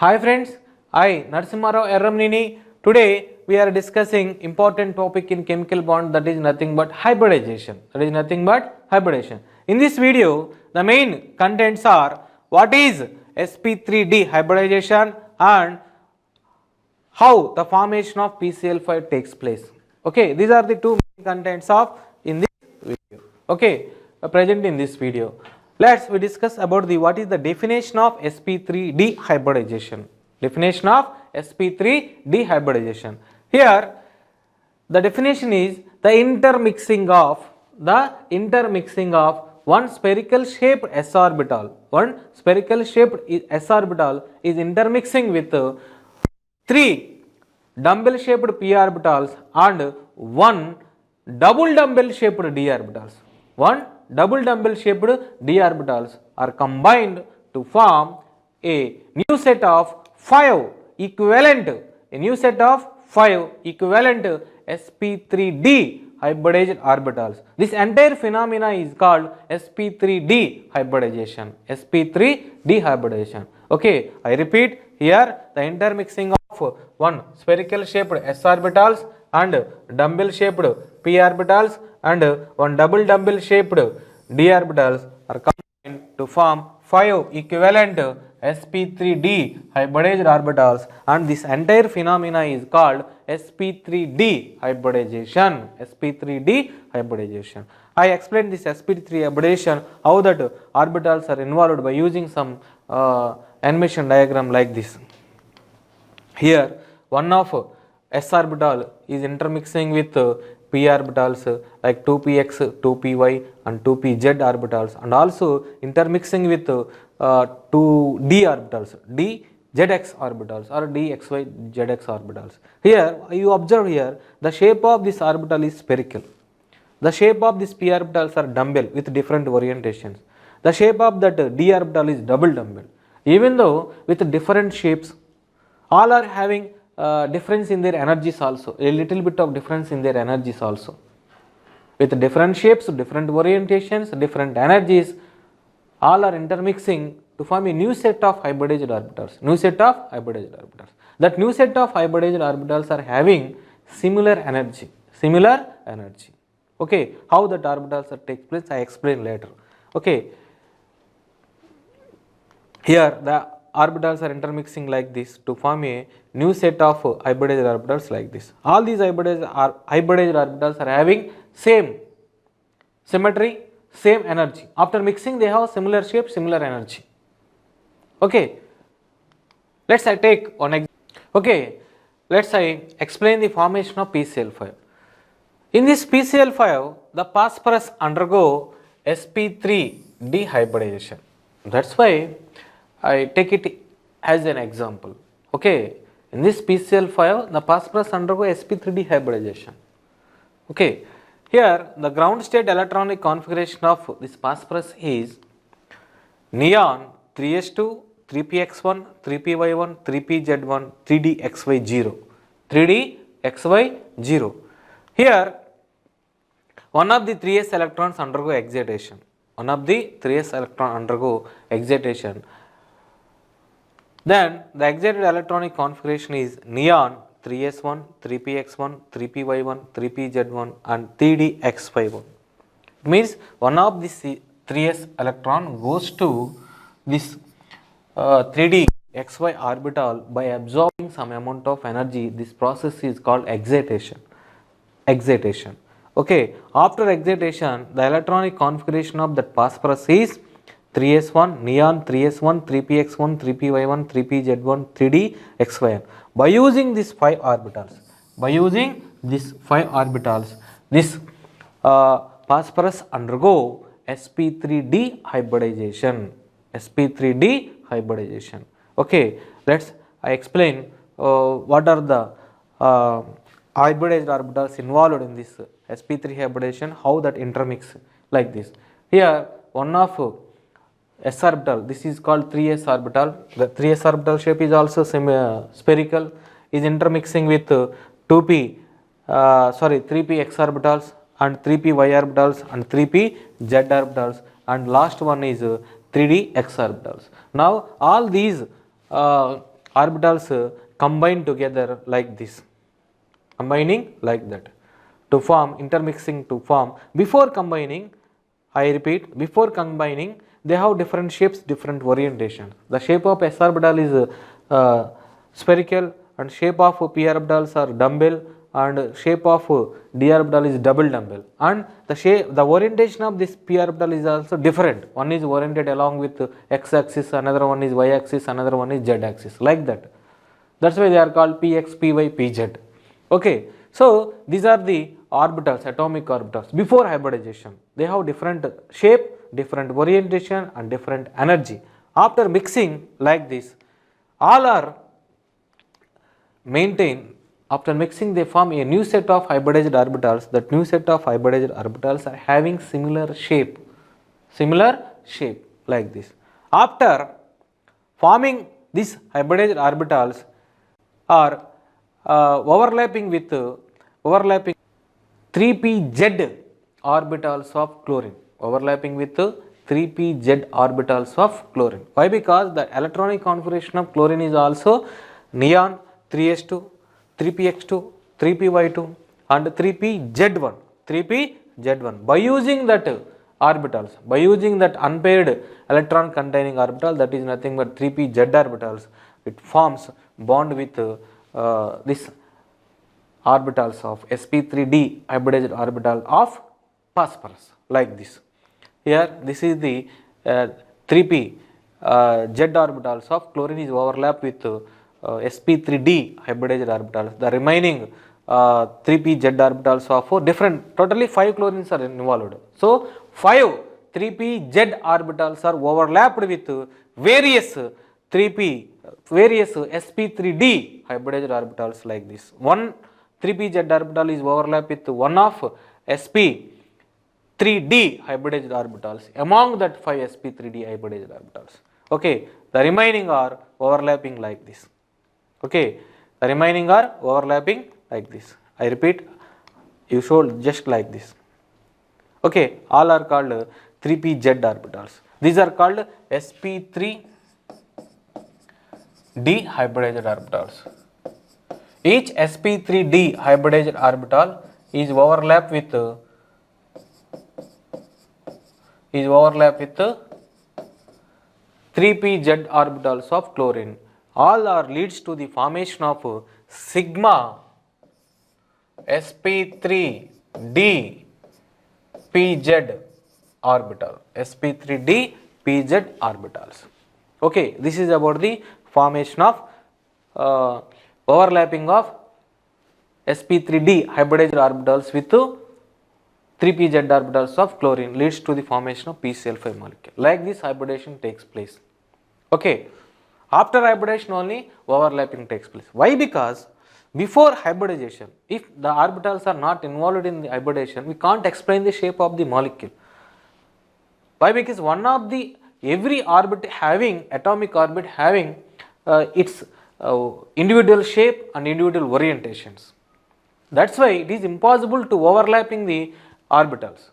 Hi friends, I Narasimharao Erramnini. Today we are discussing important topic in chemical bond, that is nothing but hybridization. In this video, the main contents are what is sp3d hybridization and how the formation of PCl5 takes place. Okay, these are the two main contents of in this video. Okay, present in this video. Let's we discuss about the what is the definition of sp3d hybridization. Definition of sp3d hybridization. Here the definition is the intermixing of one spherical shaped s orbital. One spherical shaped s orbital is intermixing with three dumbbell shaped p orbitals and one double dumbbell shaped d orbitals. One double dumbbell shaped d orbitals are combined to form a new set of five equivalent sp3d hybridized orbitals. This entire phenomena is called sp3d hybridization. sp3d hybridization. Okay, I repeat here the intermixing of one spherical shaped s orbitals and dumbbell shaped p orbitals and one double dumbbell shaped d orbitals are combined to form five equivalent sp3d hybridized orbitals, and this entire phenomena is called sp3d hybridization. sp3d hybridization. I explained this sp3 hybridization, how that orbitals are involved by using some animation diagram like this. Here one of s orbital is intermixing with p orbitals like 2px, 2py and 2pz orbitals, and also intermixing with two d orbitals, dzx orbitals or dxy zx orbitals. Here you observe here the shape of this orbital is spherical. The shape of these p orbitals are dumbbell with different orientations. The shape of that d orbital is double dumbbell. Even though with different shapes, all are having difference in their energies also, a little bit of difference in their energies also. With different shapes, different orientations, different energies, all are intermixing to form a new set of hybridized orbitals. That new set of hybridized orbitals are having similar energy. Okay, how that orbitals are take place, I explain later. Okay, here the orbitals are intermixing like this to form a new set of hybridized orbitals like this. All these hybridized orbitals are having same symmetry, same energy. After mixing they have similar shape, similar energy. Okay, let's I take one example. Okay, let's I explain the formation of PCl5. In this PCl5, the phosphorus undergo sp3d hybridization. That's why I take it as an example. Okay, in this PCl5, the phosphorus undergo sp3d hybridization. Okay, here the ground state electronic configuration of this phosphorus is neon 3s2, 3px1, 3py1, 3pz1, 3dxy0, 3dxy0. Here one of the 3s electrons undergo excitation. Then the excited electronic configuration is neon 3s1, 3px1, 3py1, 3pz1 and 3dxy1. It means one of this 3s electron goes to this 3dxy orbital by absorbing some amount of energy. This process is called excitation. Okay, after excitation the electronic configuration of that phosphorus is 3s1, neon 3s1, 3px1, 3py1, 3pz1, 3dxy1. By using these five orbitals, this phosphorus undergo sp3d hybridization. Okay, let's I explain what are the hybridized orbitals involved in this sp3 hybridization, how that intermix like this. Here one of s orbital, this is called 3s orbital. The 3s orbital shape is also spherical, is intermixing with 3px orbitals and 3py orbitals and 3pz orbitals, and last one is 3dx orbitals. Now all these orbitals combine together like this, combining like that to form, intermixing to form. Before combining, I repeat, before combining, they have different shapes, different orientations. The shape of s orbital is spherical, and shape of p orbitals are dumbbell, and shape of d orbital is double dumbbell, and the orientation of this p orbital is also different. One is oriented along with x axis, another one is y axis, another one is z axis, like that. That's why they are called px, py, pz. Okay, so these are the orbitals, atomic orbitals before hybridization. They have different shape, different orientation, and different energy. After mixing like this, all are maintained. After mixing, they form a new set of hybridized orbitals. That new set of hybridized orbitals are having similar shape like this. After forming these hybridized orbitals are overlapping 3pz orbitals of chlorine, overlapping with 3pz orbitals of chlorine. Why? Because the electronic configuration of chlorine is also neon 3s2, 3px2, 3py2 and 3pz1, 3pz1. By using that orbitals, by using that unpaired electron containing orbital, that is nothing but 3pz orbitals, it forms bond with this orbitals of sp3d hybridized orbital of phosphorus, like this. Here this is the 3p z orbitals of chlorine is overlapped with sp3d hybridized orbitals. The remaining 3p z orbitals of different, totally 5 chlorines are involved. So 5 3p z orbitals are overlapped with various sp3d hybridized orbitals, like this. One 3p z orbital is overlapped with one of sp3d hybridized orbitals among that 5 sp3d hybridized orbitals. Okay, the remaining are overlapping like this. Okay, the remaining are overlapping like this. I repeat, you should just like this. Okay, all are called 3pz orbitals. These are called sp3d hybridized orbitals. Each sp3d hybridized orbital is overlapped with 3pz orbitals of chlorine. All are leads to the formation of sigma sp3d pz orbital, sp3d pz orbitals. Okay, this is about the formation of overlapping of sp3d hybridized orbitals with 3pz orbitals of chlorine leads to the formation of PCl5 molecule. Like this hybridization takes place. Okay, after hybridization only overlapping takes place. Why? Because before hybridization, if the orbitals are not involved in the hybridization, we can't explain the shape of the molecule. Why? Because one of the every orbit having atomic orbit having its individual shape and individual orientations. That's why it is impossible to overlapping the orbitals,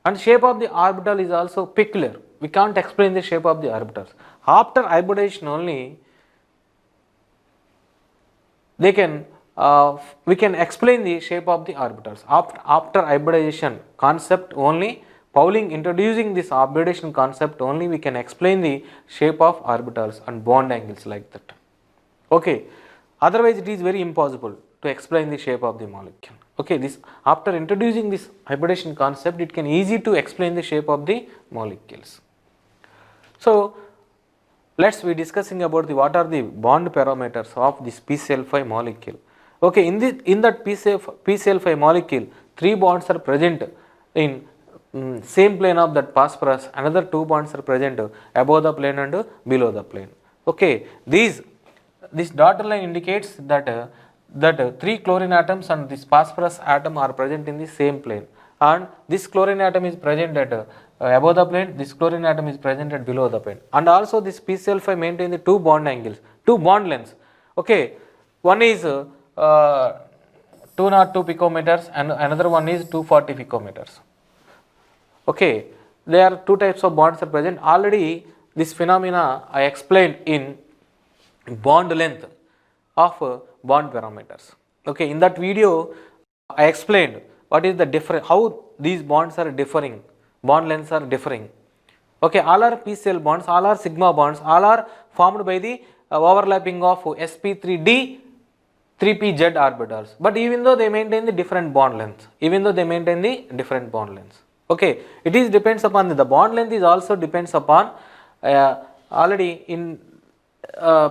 and shape of the orbital is also peculiar. We can't explain the shape of the orbitals. After hybridization only we can explain the shape of the orbitals. After hybridization concept only, Pauling introducing this hybridization concept only, we can explain the shape of orbitals and bond angles like that. Okay, otherwise it is very impossible to explain the shape of the molecule. Okay, this after introducing this hybridization concept, it can easy to explain the shape of the molecules. So let's be discussing about what are the bond parameters of this PCl5 molecule. Okay, in that PCl5 molecule, 3 bonds are present in same plane of that phosphorus. Another 2 bonds are present above the plane and below the plane. Okay, this dotted line indicates that 3 chlorine atoms and this phosphorus atom are present in the same plane, and this chlorine atom is present at above the plane, this chlorine atom is present at below the plane, and also this PCl5 maintain the 2 bond angles, 2 bond lengths. Okay, one is 202 picometers and another one is 240 picometers. Okay, there are 2 types of bonds are present. Already this phenomena I explained in bond length of bond parameters. Okay, in that video I explained what is the difference, how these bonds are differing, bond lengths are differing. Okay, all are PCl bonds, all are sigma bonds, all are formed by the overlapping of sp3d 3pz orbitals, but even though they maintain the different bond lengths, okay, it is depends upon the bond length is also depends upon already in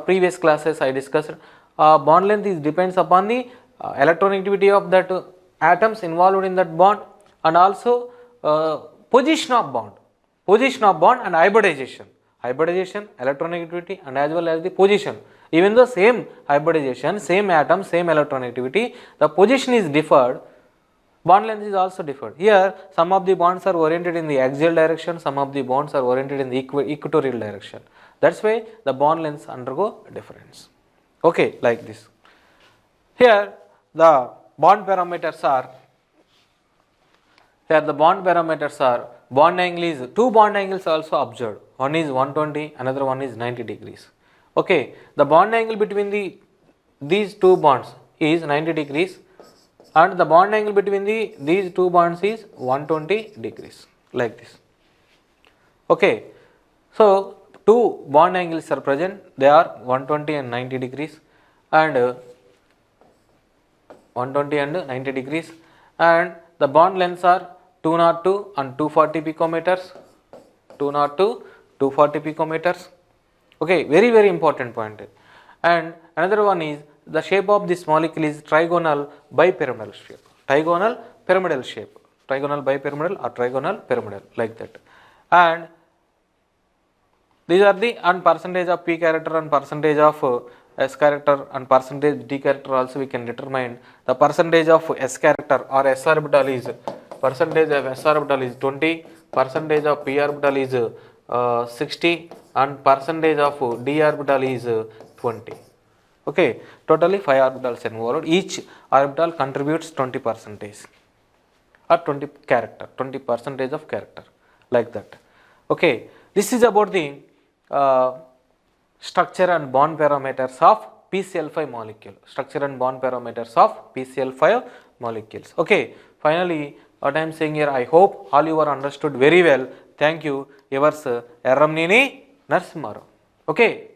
previous classes I discussed, bond length is depends upon the electronegativity of that atoms involved in that bond, and also position of bond and hybridization, electronegativity, and as well as the position. Even though same hybridization, same atom, same electronegativity, the position is differed, bond length is also differed. Here some of the bonds are oriented in the axial direction, some of the bonds are oriented in the equatorial direction. That's why the bond lengths undergo difference. Okay, like this. Here the bond parameters are, bond angle is, two bond angles also observed. One is 120, another one is 90 degrees. Okay, the bond angle between these two bonds is 90 degrees, and the bond angle between these two bonds is 120 degrees, like this. Okay, so two bond angles are present, they are 120 and 90 degrees, and 120 and 90 degrees, and the bond lengths are 202 and 240 picometers, 202, 240 picometers. Okay, very important point. And another one is the shape of this molecule is trigonal bipyramidal shape, trigonal bipyramidal or trigonal pyramidal, like that. And these are the, and percentage of p character and percentage of s character and percentage d character also we can determine. The percentage of s character or s orbital is, percentage of s orbital is 20, percentage of p orbital is 60, and percentage of d orbital is 20. Okay, totally 5 orbitals involved, each orbital contributes 20% or 20% of character, like that. Okay, this is about the structure and bond parameters of PCl5 molecule, Okay, finally what I am saying here, I hope all you are understood very well. Thank you. Yours Erramneni Narasimharao. Okay.